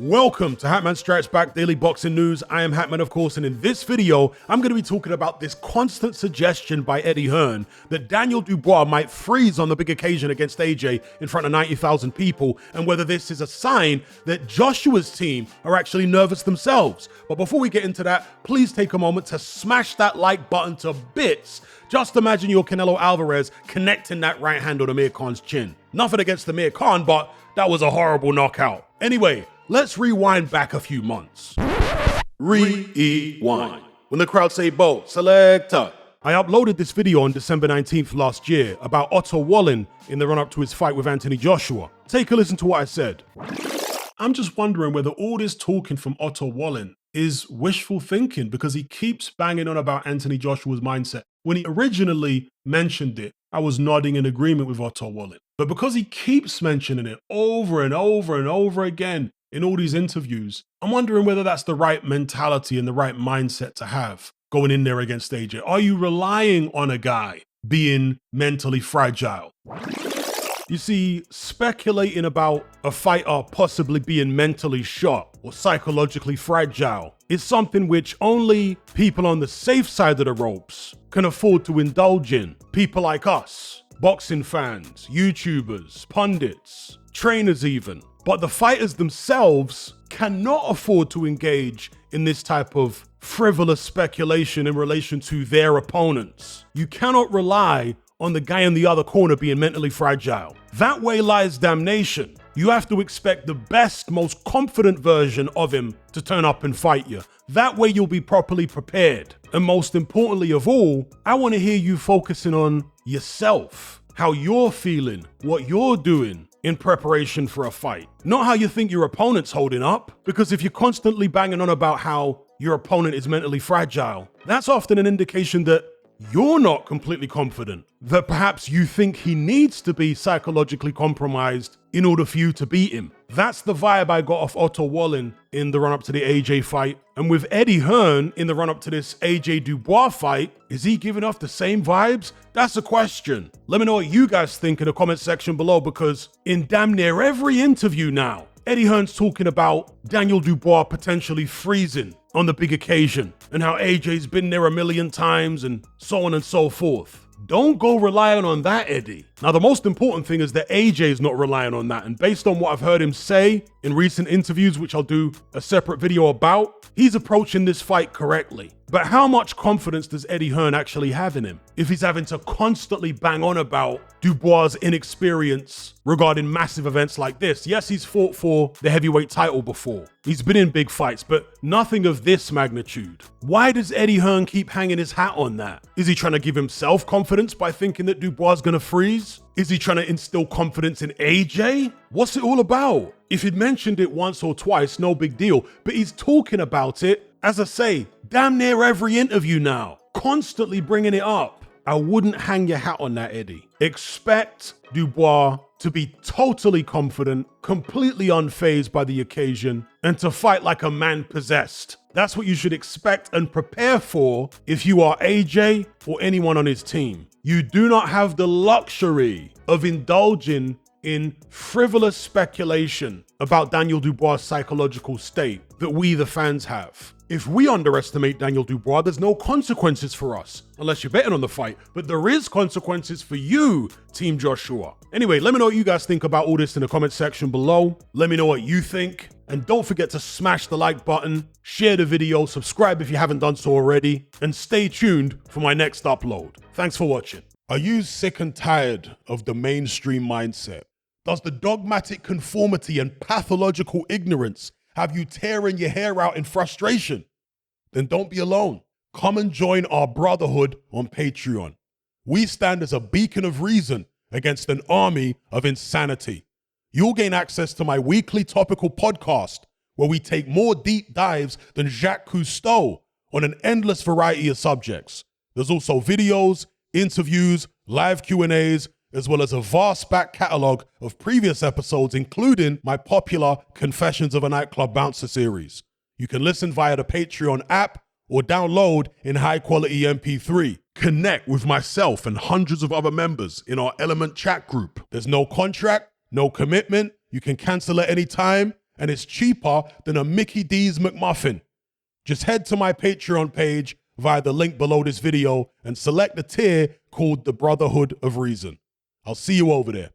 Welcome to Hatman Strikes Back Daily Boxing News. I am Hatman, of course, and in this video, I'm going to be talking about this constant suggestion by Eddie Hearn that Daniel Dubois might freeze on the big occasion against AJ in front of 90,000 people, and whether this is a sign that Joshua's team are actually nervous themselves. But before we get into that, please take a moment to smash that like button to bits. Just imagine your Canelo Alvarez connecting that right hand on Amir Khan's chin. Nothing against Amir Khan, but that was a horrible knockout. Anyway, let's rewind back a few months. Rewind. When the crowd say, "Bo, selector." I uploaded this video on December 19th last year about Otto Wallin in the run-up to his fight with Anthony Joshua. Take a listen to what I said. I'm just wondering whether all this talking from Otto Wallin is wishful thinking, because he keeps banging on about Anthony Joshua's mindset. When he originally mentioned it, I was nodding in agreement with Otto Wallin. But because he keeps mentioning it over and over and over again in all these interviews, I'm wondering whether that's the right mentality and the right mindset to have going in there against AJ. Are you relying on a guy being mentally fragile? You see, speculating about a fighter possibly being mentally shot or psychologically fragile is something which only people on the safe side of the ropes can afford to indulge in. People like us, boxing fans, YouTubers, pundits, trainers even. But the fighters themselves cannot afford to engage in this type of frivolous speculation in relation to their opponents. You cannot rely on the guy in the other corner being mentally fragile. That way lies damnation. You have to expect the best, most confident version of him to turn up and fight you. That way you'll be properly prepared. And most importantly of all, I want to hear you focusing on yourself, how you're feeling, what you're doing in preparation for a fight. Not how you think your opponent's holding up, because if you're constantly banging on about how your opponent is mentally fragile, that's often an indication that you're not completely confident, that perhaps you think he needs to be psychologically compromised in order for you to beat him. That's the vibe I got off Otto Wallin in the run-up to the AJ fight. And with Eddie Hearn in the run-up to this AJ Dubois fight, is he giving off the same vibes? That's a question. Let me know what you guys think in the comment section below, because in damn near every interview now, Eddie Hearn's talking about Daniel Dubois potentially freezing on the big occasion and how AJ's been there a million times and so on and so forth. Don't go relying on that, Eddie. Now, the most important thing is that AJ's not relying on that. And based on what I've heard him say in recent interviews, which I'll do a separate video about, he's approaching this fight correctly. But how much confidence does Eddie Hearn actually have in him if he's having to constantly bang on about Dubois' inexperience regarding massive events like this? Yes, he's fought for the heavyweight title before. He's been in big fights, but nothing of this magnitude. Why does Eddie Hearn keep hanging his hat on that? Is he trying to give himself confidence by thinking that Dubois is going to freeze? Is he trying to instill confidence in AJ? What's it all about? If he'd mentioned it once or twice, no big deal, but he's talking about it, as I say, damn near every interview now, constantly bringing it up. I wouldn't hang your hat on that, Eddie. Expect Dubois to be totally confident, completely unfazed by the occasion, and to fight like a man possessed. That's what you should expect and prepare for if you are AJ or anyone on his team. You do not have the luxury of indulging in frivolous speculation about Daniel Dubois' psychological state that we, the fans, have. If we underestimate Daniel Dubois, there's no consequences for us, unless you're betting on the fight, but there is consequences for you, Team Joshua. Anyway, let me know what you guys think about all this in the comment section below. Let me know what you think, and don't forget to smash the like button, share the video, subscribe if you haven't done so already, and stay tuned for my next upload. Thanks for watching. Are you sick and tired of the mainstream mindset? Does the dogmatic conformity and pathological ignorance have you tearing your hair out in frustration? Then don't be alone. Come and join our brotherhood on Patreon. We stand as a beacon of reason against an army of insanity. You'll gain access to my weekly topical podcast, where we take more deep dives than Jacques Cousteau on an endless variety of subjects. There's also videos, interviews, live Q&As, as well as a vast back catalogue of previous episodes, including my popular Confessions of a Nightclub Bouncer series. You can listen via the Patreon app or download in high-quality MP3. Connect with myself and hundreds of other members in our Element chat group. There's no contract, no commitment. You can cancel at any time, and it's cheaper than a Mickey D's McMuffin. Just head to my Patreon page via the link below this video and select the tier called the Brotherhood of Reason. I'll see you over there.